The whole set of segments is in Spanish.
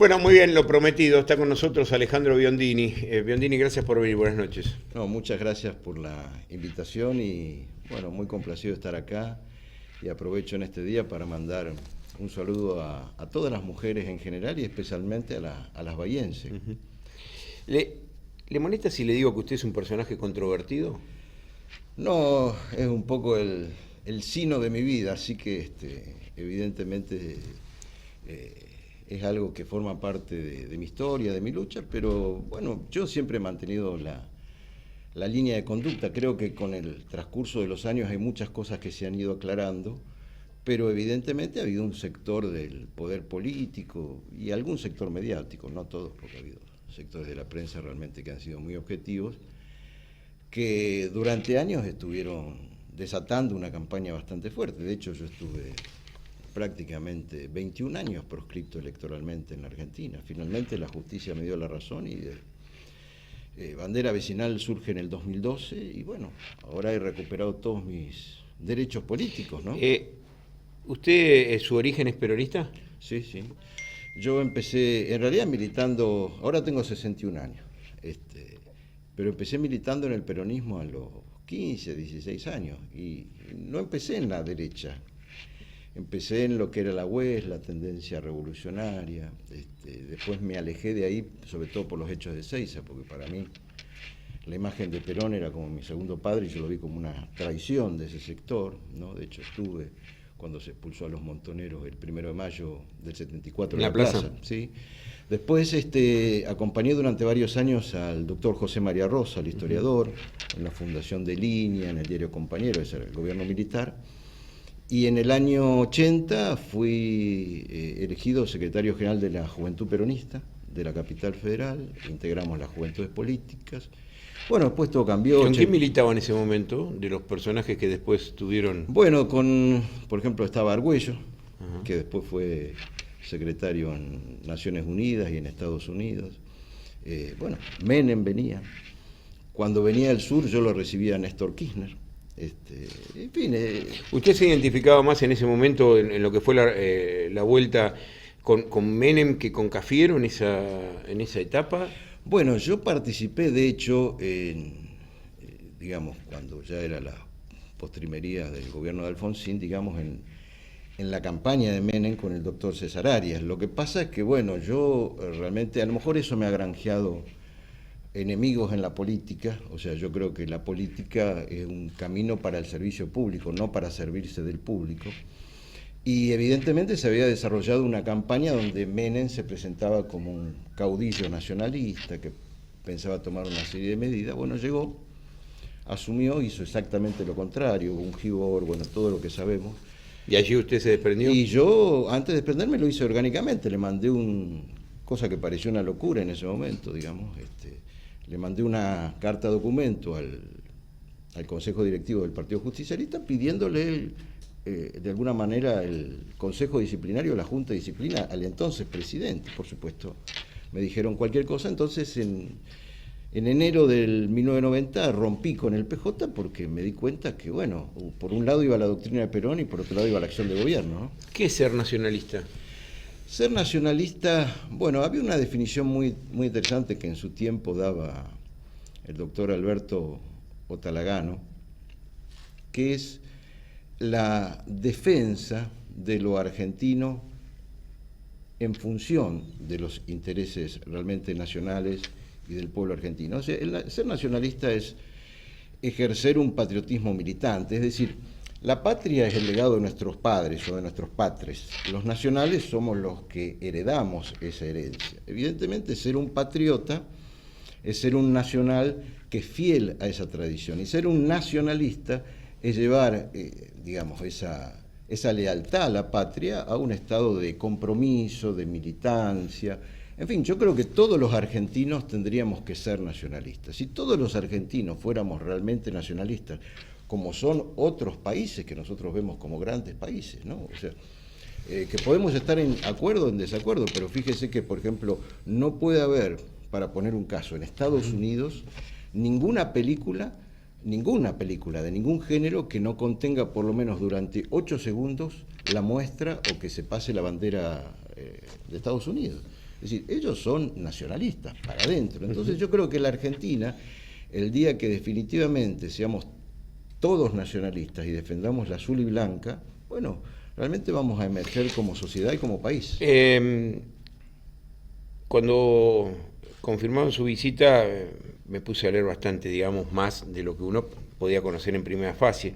Bueno, muy bien, lo prometido. Está con nosotros Alejandro Biondini. Biondini, gracias por venir. Buenas noches. No, muchas gracias por la invitación y bueno, muy complacido de estar acá y aprovecho en este día para mandar un saludo a todas las mujeres en general y especialmente a las bahienses. ¿Le, ¿Le molesta si le digo que usted es un personaje controvertido? No, es un poco el sino de mi vida, así que evidentemente es algo que forma parte de mi historia, de mi lucha, pero bueno, yo siempre he mantenido la línea de conducta. Creo que con el transcurso de los años hay muchas cosas que se han ido aclarando, pero evidentemente ha habido un sector del poder político y algún sector mediático, no todos, porque ha habido sectores de la prensa realmente que han sido muy objetivos, que durante años estuvieron desatando una campaña bastante fuerte. De hecho, yo estuve prácticamente 21 años proscripto electoralmente en la Argentina. Finalmente la justicia me dio la razón y Bandera Vecinal surge en el 2012 y bueno, ahora he recuperado todos mis derechos políticos, ¿no? ¿Usted, su origen es peronista? Sí, sí. Yo empecé, en realidad militando, ahora tengo 61 años, pero empecé militando en el peronismo a los 15, 16 años y no empecé en la derecha. Empecé en lo que era la UES, la tendencia revolucionaria, después me alejé de ahí, sobre todo por los hechos de Seiza, porque para mí la imagen de Perón era como mi segundo padre y yo lo vi como una traición de ese sector, ¿no? De hecho estuve cuando se expulsó a los montoneros el 1 de mayo del 74 en la plaza. ¿Sí? Después acompañé durante varios años al doctor José María Rosa, el historiador, en la fundación de Línea, en el diario Compañero, ese era el gobierno militar. Y en el año 80 fui elegido secretario general de la Juventud Peronista de la Capital Federal, integramos las juventudes políticas. Bueno, después todo cambió. ¿Con quién militaba en ese momento, de los personajes que después tuvieron? Bueno, por ejemplo, estaba Argüello, que después fue secretario en Naciones Unidas y en Estados Unidos. Bueno, Menem venía. Cuando venía del sur yo lo recibía a Néstor Kirchner. En fin, ¿Usted se identificaba más en ese momento en lo que fue la vuelta con Menem que con Cafiero en esa etapa? Bueno, yo participé de hecho digamos, cuando ya era la postrimería del gobierno de Alfonsín, digamos, en la campaña de Menem con el doctor César Arias. Lo que pasa es que, bueno, yo realmente, a lo mejor eso me ha granjeado enemigos en la política, o sea, yo creo que la política es un camino para el servicio público, no para servirse del público. Y evidentemente se había desarrollado una campaña donde Menem se presentaba como un caudillo nacionalista que pensaba tomar una serie de medidas. Bueno, llegó, asumió, hizo exactamente lo contrario, un gibor, bueno, todo lo que sabemos. ¿Y allí usted se desprendió? Y yo, antes de desprenderme, lo hice orgánicamente, le mandé cosa que pareció una locura en ese momento, digamos, le mandé una carta documento al Consejo Directivo del Partido Justicialista pidiéndole de alguna manera el Consejo Disciplinario, la Junta de Disciplina, al entonces presidente. Por supuesto, me dijeron cualquier cosa. Entonces, en enero del 1990 rompí con el PJ porque me di cuenta que, bueno, por un lado iba la doctrina de Perón y por otro lado iba la acción de gobierno, ¿no? ¿Qué es ser nacionalista? Ser nacionalista, bueno, había una definición muy, muy interesante que en su tiempo daba el doctor Alberto Otalagano, que es la defensa de lo argentino en función de los intereses realmente nacionales y del pueblo argentino. O sea, ser nacionalista es ejercer un patriotismo militante, es decir, la patria es el legado de nuestros padres o de nuestros patres. Los nacionales somos los que heredamos esa herencia. Evidentemente, ser un patriota es ser un nacional que es fiel a esa tradición. Y ser un nacionalista es llevar, digamos, esa lealtad a la patria a un estado de compromiso, de militancia. En fin, yo creo que todos los argentinos tendríamos que ser nacionalistas. Si todos los argentinos fuéramos realmente nacionalistas, como son otros países que nosotros vemos como grandes países, ¿no? O sea, que podemos estar en acuerdo o en desacuerdo, pero fíjese que, por ejemplo, no puede haber, para poner un caso, en Estados Unidos, ninguna película de ningún género que no contenga por lo menos durante 8 segundos la muestra o que se pase la bandera de Estados Unidos. Es Es decir, ellos son nacionalistas para adentro. Entonces yo creo que la Argentina, el día que definitivamente seamos todos nacionalistas y defendamos la azul y blanca, bueno, realmente vamos a emerger como sociedad y como país. Cuando confirmaron su visita, me puse a leer bastante, digamos, más de lo que uno podía conocer en primera fase.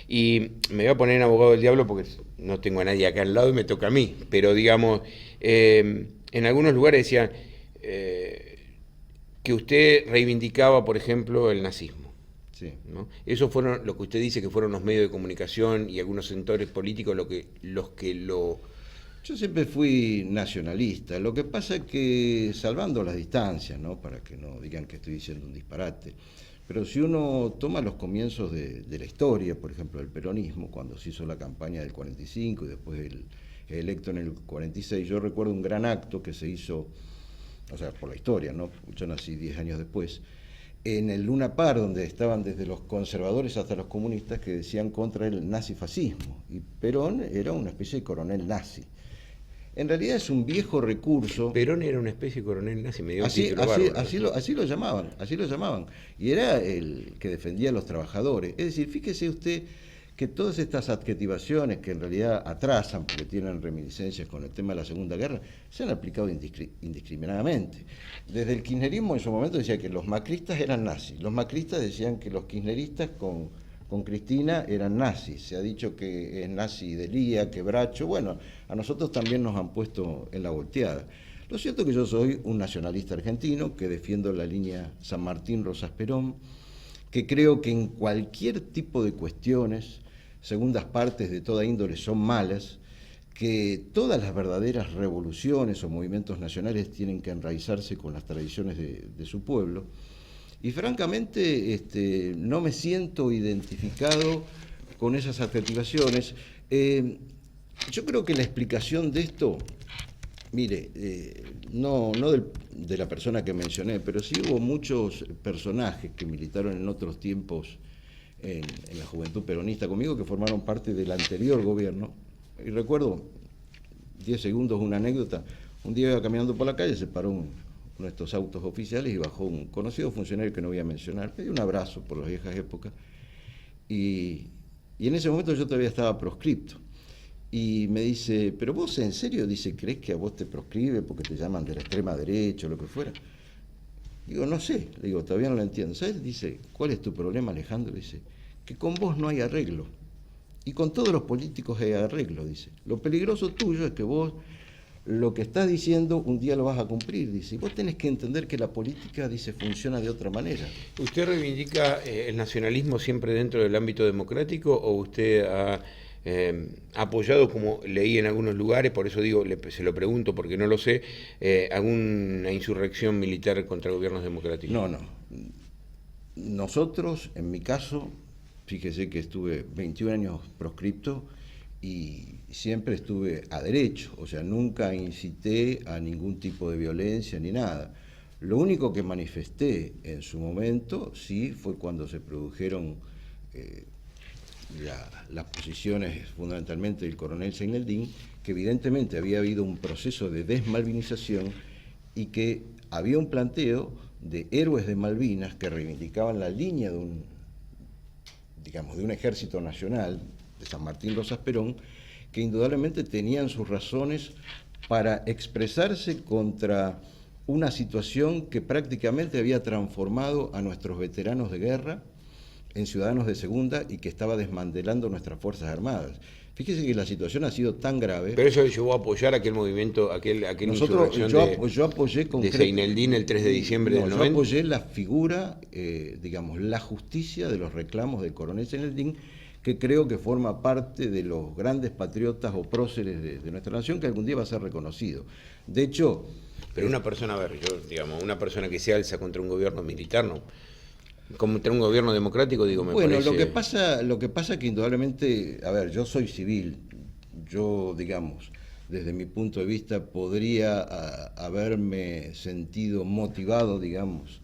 Y me voy a poner en abogado del diablo porque no tengo a nadie acá al lado y me toca a mí. Pero, digamos, en algunos lugares decían que usted reivindicaba, por ejemplo, el nazismo. Sí. ¿No? Eso fueron lo que usted dice que fueron los medios de comunicación y algunos sectores políticos los que lo... Yo siempre fui nacionalista. Lo que pasa es que, salvando las distancias, ¿no? Para que no digan que estoy diciendo un disparate, pero si uno toma los comienzos de la historia, por ejemplo, del peronismo, cuando se hizo la campaña del 45 y después el electo en el 46, yo recuerdo un gran acto que se hizo, o sea, por la historia, ¿no? Yo nací 10 años después, en el Luna Park, donde estaban desde los conservadores hasta los comunistas que decían contra el nazifascismo. Y Perón era una especie de coronel nazi. En realidad es un viejo recurso. Perón era una especie de coronel nazi, me dio así, un título bárbaro. así lo llamaban. Y era el que defendía a los trabajadores. Es decir, fíjese usted que todas estas adjetivaciones que en realidad atrasan porque tienen reminiscencias con el tema de la Segunda Guerra, se han aplicado indiscriminadamente. Desde el kirchnerismo en su momento decía que los macristas eran nazis, los macristas decían que los kirchneristas con Cristina eran nazis, se ha dicho que es nazi Delía, que Bracho, bueno, a nosotros también nos han puesto en la volteada. Lo cierto es que yo soy un nacionalista argentino, que defiendo la línea San Martín-Rosas Perón, que creo que en cualquier tipo de cuestiones, segundas partes de toda índole son malas, que todas las verdaderas revoluciones o movimientos nacionales tienen que enraizarse con las tradiciones de su pueblo. Y francamente no me siento identificado con esas adjetivaciones. Yo creo que la explicación de esto, mire, no de la persona que mencioné, pero sí hubo muchos personajes que militaron en otros tiempos en la juventud peronista conmigo, que formaron parte del anterior gobierno. Y recuerdo, 10 segundos, una anécdota. Un día iba caminando por la calle, se paró uno de estos autos oficiales y bajó un conocido funcionario que no voy a mencionar. Me dio un abrazo por las viejas épocas. Y en ese momento yo todavía estaba proscripto. Y me dice, ¿pero vos en serio? Dice, ¿crees que a vos te proscribe porque te llaman de la extrema derecha o lo que fuera? Digo, no sé, le digo, todavía no lo entiendo. ¿Sabes? Dice, ¿cuál es tu problema, Alejandro? Dice, que con vos no hay arreglo. Y con todos los políticos hay arreglo, dice. Lo peligroso tuyo es que vos lo que estás diciendo un día lo vas a cumplir, dice. Y vos tenés que entender que la política, dice, funciona de otra manera. ¿Usted reivindica el nacionalismo siempre dentro del ámbito democrático o usted ha apoyado, como leí en algunos lugares, por eso digo, se lo pregunto porque no lo sé, alguna insurrección militar contra gobiernos democráticos? No. Nosotros, en mi caso, fíjese que estuve 21 años proscripto y siempre estuve a derecho, o sea, nunca incité a ningún tipo de violencia ni nada. Lo único que manifesté en su momento, sí, fue cuando se produjeron las posiciones fundamentalmente del coronel Seineldín, que evidentemente había habido un proceso de desmalvinización y que había un planteo de héroes de Malvinas que reivindicaban la línea de un ejército nacional, de San Martín Rosas Perón, que indudablemente tenían sus razones para expresarse contra una situación que prácticamente había transformado a nuestros veteranos de guerra en ciudadanos de segunda y que estaba desmantelando nuestras Fuerzas Armadas. Fíjese que la situación ha sido tan grave. Pero eso llevó a apoyar aquel movimiento, aquella insurrección yo apoyé de Seineldín el 3 de diciembre del 90. Yo apoyé la figura, la justicia de los reclamos del coronel Seineldín, que creo que forma parte de los grandes patriotas o próceres de nuestra nación, que algún día va a ser reconocido. De hecho... Pero una persona, una persona que se alza contra un gobierno militar, ¿no? Contra un gobierno democrático, digo, me parece... Bueno, lo que pasa que indudablemente, yo soy civil, yo, digamos, desde mi punto de vista, podría haberme sentido motivado, digamos,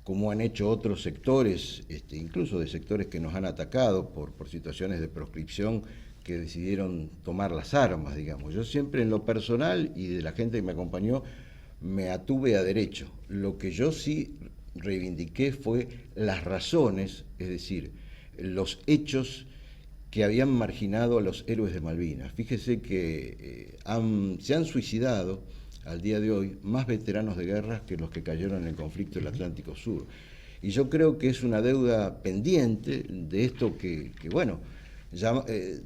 como han hecho otros sectores, incluso de sectores que nos han atacado por situaciones de proscripción, que decidieron tomar las armas, digamos. Yo siempre en lo personal y de la gente que me acompañó, me atuve a derecho. Lo que yo sí reivindiqué fue las razones, es decir, los hechos que habían marginado a los héroes de Malvinas. Fíjese que se han suicidado al día de hoy más veteranos de guerra que los que cayeron en el conflicto del Atlántico Sur. Y yo creo que es una deuda pendiente de esto que bueno,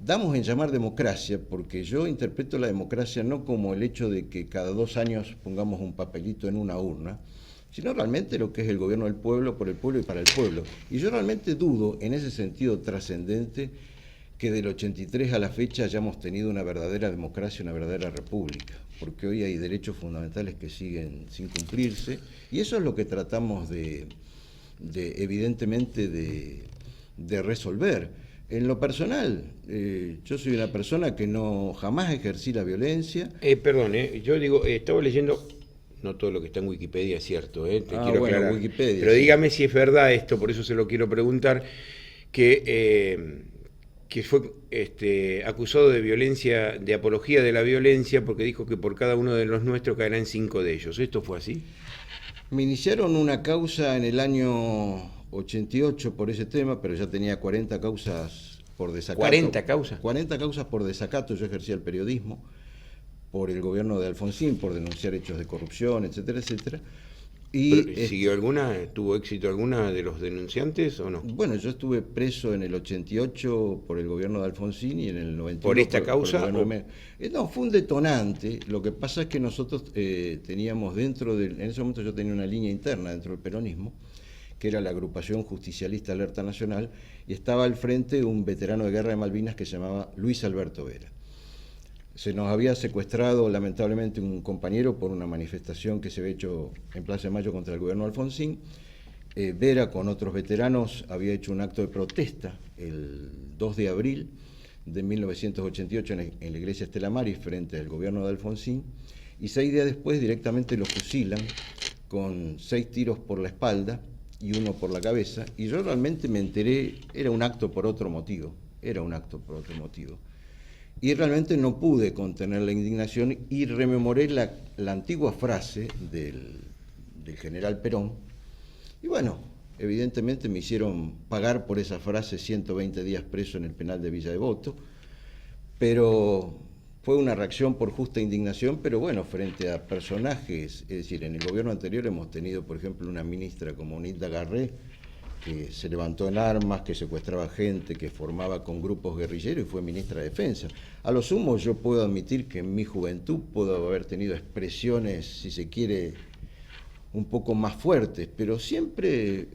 damos en llamar democracia, porque yo interpreto la democracia no como el hecho de que cada 2 años pongamos un papelito en una urna, sino realmente lo que es el gobierno del pueblo, por el pueblo y para el pueblo. Y yo realmente dudo, en ese sentido trascendente, que del 83 a la fecha hayamos tenido una verdadera democracia, una verdadera república, porque hoy hay derechos fundamentales que siguen sin cumplirse, y eso es lo que tratamos evidentemente de resolver. En lo personal, yo soy una persona que no jamás ejercí la violencia. Perdón, yo digo, estaba leyendo, no todo lo que está en Wikipedia es cierto, te quiero bueno, aclarar. Wikipedia, pero sí. dígame si es verdad esto, por eso se lo quiero preguntar, que fue acusado de violencia, de apología de la violencia, porque dijo que por cada uno de los nuestros caerán 5 de ellos. ¿Esto fue así? Me iniciaron una causa en el año 88 por ese tema, pero ya tenía 40 causas por desacato. ¿40 causas? 40 causas por desacato. Yo ejercía el periodismo por el gobierno de Alfonsín, por denunciar hechos de corrupción, etcétera, etcétera. Y ¿Siguió alguna? ¿Tuvo éxito alguna de los denunciantes o no? Bueno, yo estuve preso en el 88 por el gobierno de Alfonsín y en el 91 ¿Por esta causa? No, fue un detonante. Lo que pasa es que nosotros teníamos en ese momento yo tenía una línea interna dentro del peronismo, que era la agrupación justicialista Alerta Nacional, y estaba al frente un veterano de guerra de Malvinas que se llamaba Luis Alberto Vera. Se nos había secuestrado lamentablemente un compañero por una manifestación que se había hecho en Plaza de Mayo contra el gobierno de Alfonsín. Vera con otros veteranos había hecho un acto de protesta el 2 de abril de 1988 en la iglesia Estela Maris frente al gobierno de Alfonsín, y 6 días después directamente lo fusilan con 6 tiros por la espalda y 1 por la cabeza, y yo realmente me enteré, era un acto por otro motivo. Y realmente no pude contener la indignación y rememoré la antigua frase del general Perón. Y bueno, evidentemente me hicieron pagar por esa frase 120 días preso en el penal de Villa Devoto, pero fue una reacción por justa indignación, pero bueno, frente a personajes, es decir, en el gobierno anterior hemos tenido, por ejemplo, una ministra como Nilda Garré, que se levantó en armas, que secuestraba gente, que formaba con grupos guerrilleros y fue ministra de Defensa. A lo sumo yo puedo admitir que en mi juventud puedo haber tenido expresiones, si se quiere, un poco más fuertes, pero siempre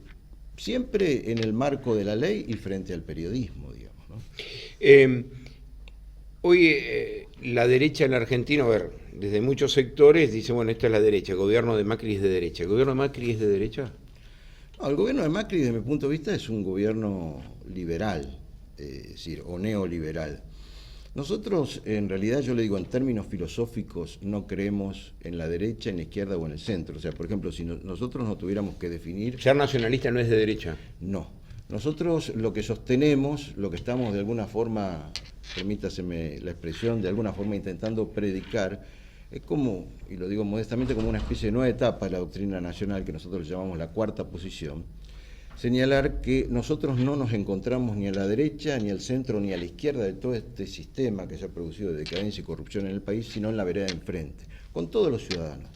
en el marco de la ley y frente al periodismo, digamos, ¿no? Hoy la derecha en la Argentina, a ver, desde muchos sectores dice, bueno, esta es la derecha, el gobierno de Macri es de derecha. ¿El gobierno de Macri es de derecha? El gobierno de Macri, desde mi punto de vista, es un gobierno liberal, es decir, o neoliberal. Nosotros, en realidad, yo le digo, en términos filosóficos, no creemos en la derecha, en la izquierda o en el centro. O sea, por ejemplo, si nosotros no tuviéramos que definir... ¿Ser nacionalista no es de derecha? No. Nosotros lo que sostenemos, lo que estamos de alguna forma, permítaseme la expresión, de alguna forma intentando predicar, es como, y lo digo modestamente, como una especie de nueva etapa de la doctrina nacional que nosotros llamamos la cuarta posición, señalar que nosotros no nos encontramos ni a la derecha, ni al centro, ni a la izquierda de todo este sistema que se ha producido de decadencia y corrupción en el país, sino en la vereda de enfrente, con todos los ciudadanos.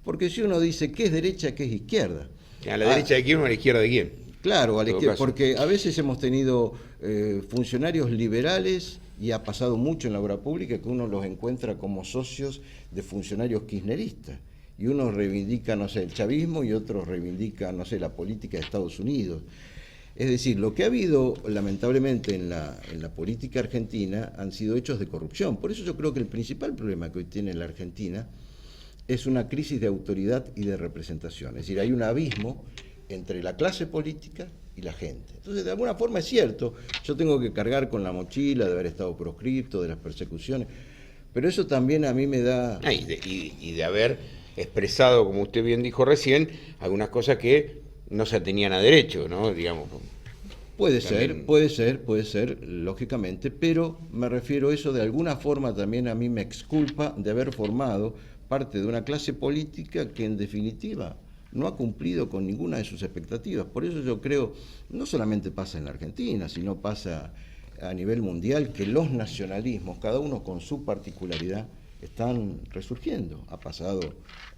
Porque si uno dice qué es derecha, qué es izquierda. ¿A la derecha de quién o a la izquierda de quién? Claro, a la izquierda, porque a veces hemos tenido funcionarios liberales, y ha pasado mucho en la obra pública, que uno los encuentra como socios de funcionarios kirchneristas. Y uno reivindica, no sé, el chavismo y otros reivindican, no sé, la política de Estados Unidos. Es decir, lo que ha habido, lamentablemente, en la política argentina han sido hechos de corrupción. Por eso yo creo que el principal problema que hoy tiene la Argentina es una crisis de autoridad y de representación. Es decir, hay un abismo entre la clase política y la gente. Entonces, de alguna forma es cierto, yo tengo que cargar con la mochila de haber estado proscripto, de las persecuciones, pero eso también a mí me da... Y de haber expresado, como usted bien dijo recién, algunas cosas que no se atenían a derecho, ¿no? Digamos. Puede ser, lógicamente, pero me refiero a eso, de alguna forma también a mí me exculpa de haber formado parte de una clase política que en definitiva no ha cumplido con ninguna de sus expectativas. Por eso yo creo, no solamente pasa en la Argentina, sino pasa a nivel mundial, que los nacionalismos, cada uno con su particularidad, están resurgiendo. Ha pasado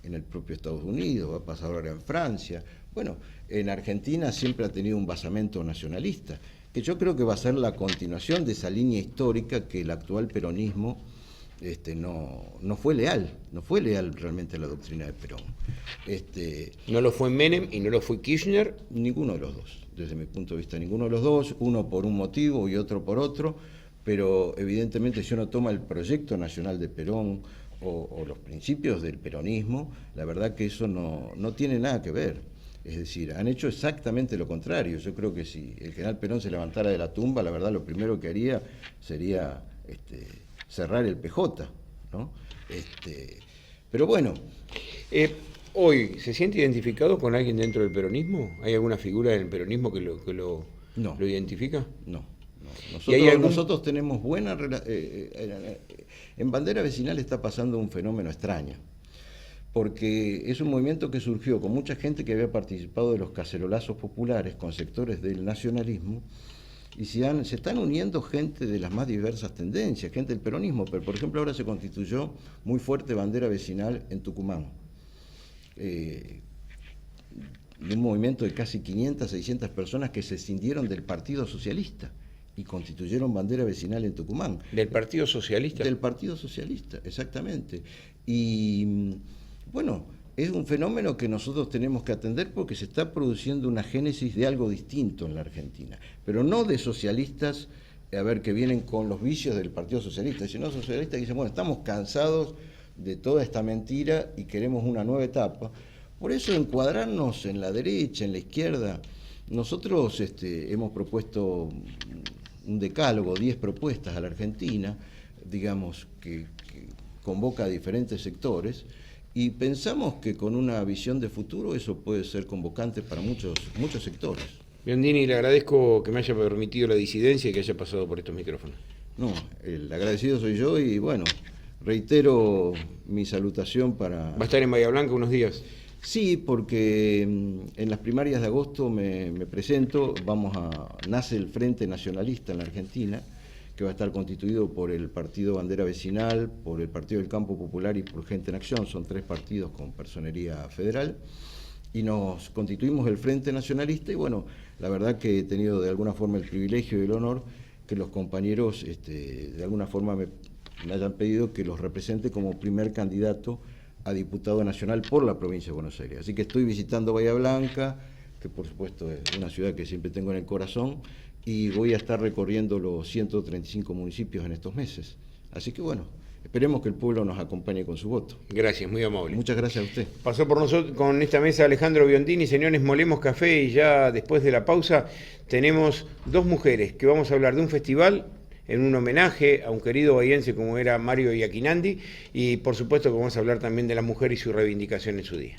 en el propio Estados Unidos, ha pasado ahora en Francia. Bueno, en Argentina siempre ha tenido un basamento nacionalista, que yo creo que va a ser la continuación de esa línea histórica que el actual peronismo no fue leal realmente a la doctrina de Perón. No lo fue Menem y no lo fue Kirchner. Ninguno de los dos, desde mi punto de vista, ninguno de los dos, uno por un motivo y otro por otro, pero evidentemente si uno toma el proyecto nacional de Perón o los principios del peronismo, la verdad que eso no tiene nada que ver. Es decir, han hecho exactamente lo contrario. Yo creo que si el general Perón se levantara de la tumba, la verdad lo primero que haría sería cerrar el PJ, ¿no? Pero bueno. Hoy, ¿se siente identificado con alguien dentro del peronismo? ¿Hay alguna figura en el peronismo que lo identifica? No. Nosotros tenemos buena relación. En Bandera Vecinal está pasando un fenómeno extraño, porque es un movimiento que surgió con mucha gente que había participado de los cacerolazos populares con sectores del nacionalismo, y se están uniendo gente de las más diversas tendencias, gente del peronismo, pero por ejemplo ahora se constituyó muy fuerte Bandera Vecinal en Tucumán, de un movimiento de casi 500, 600 personas que se escindieron del Partido Socialista y constituyeron Bandera Vecinal en Tucumán. ¿Del Partido Socialista? Del Partido Socialista, exactamente. Y bueno, es un fenómeno que nosotros tenemos que atender porque se está produciendo una génesis de algo distinto en la Argentina, pero no de socialistas, que vienen con los vicios del Partido Socialista, sino socialistas que dicen, bueno, estamos cansados de toda esta mentira y queremos una nueva etapa. Por eso encuadrarnos en la derecha, en la izquierda. Nosotros hemos propuesto un decálogo, 10 propuestas a la Argentina, digamos, que convoca a diferentes sectores, y pensamos que con una visión de futuro eso puede ser convocante para muchos sectores. Biondini, le agradezco que me haya permitido la disidencia y que haya pasado por estos micrófonos. No, el agradecido soy yo y bueno, reitero mi salutación para... ¿Va a estar en Bahía Blanca unos días? Sí, porque en las primarias de agosto me presento, nace el Frente Nacionalista en la Argentina, que va a estar constituido por el Partido Bandera Vecinal, por el Partido del Campo Popular y por Gente en Acción. Son 3 partidos con personería federal, y nos constituimos el Frente Nacionalista, y bueno, la verdad que he tenido de alguna forma el privilegio y el honor que los compañeros de alguna forma me hayan pedido que los represente como primer candidato a diputado nacional por la provincia de Buenos Aires. Así que estoy visitando Bahía Blanca, que por supuesto es una ciudad que siempre tengo en el corazón, y voy a estar recorriendo los 135 municipios en estos meses. Así que bueno, esperemos que el pueblo nos acompañe con su voto. Gracias, muy amable. Muchas gracias a usted. Pasó por nosotros con esta mesa Alejandro Biondini. Señores, molemos café y ya después de la pausa tenemos 2 mujeres que vamos a hablar de un festival en un homenaje a un querido bahiense como era Mario Iaquinandi, y por supuesto que vamos a hablar también de la mujer y su reivindicación en su día.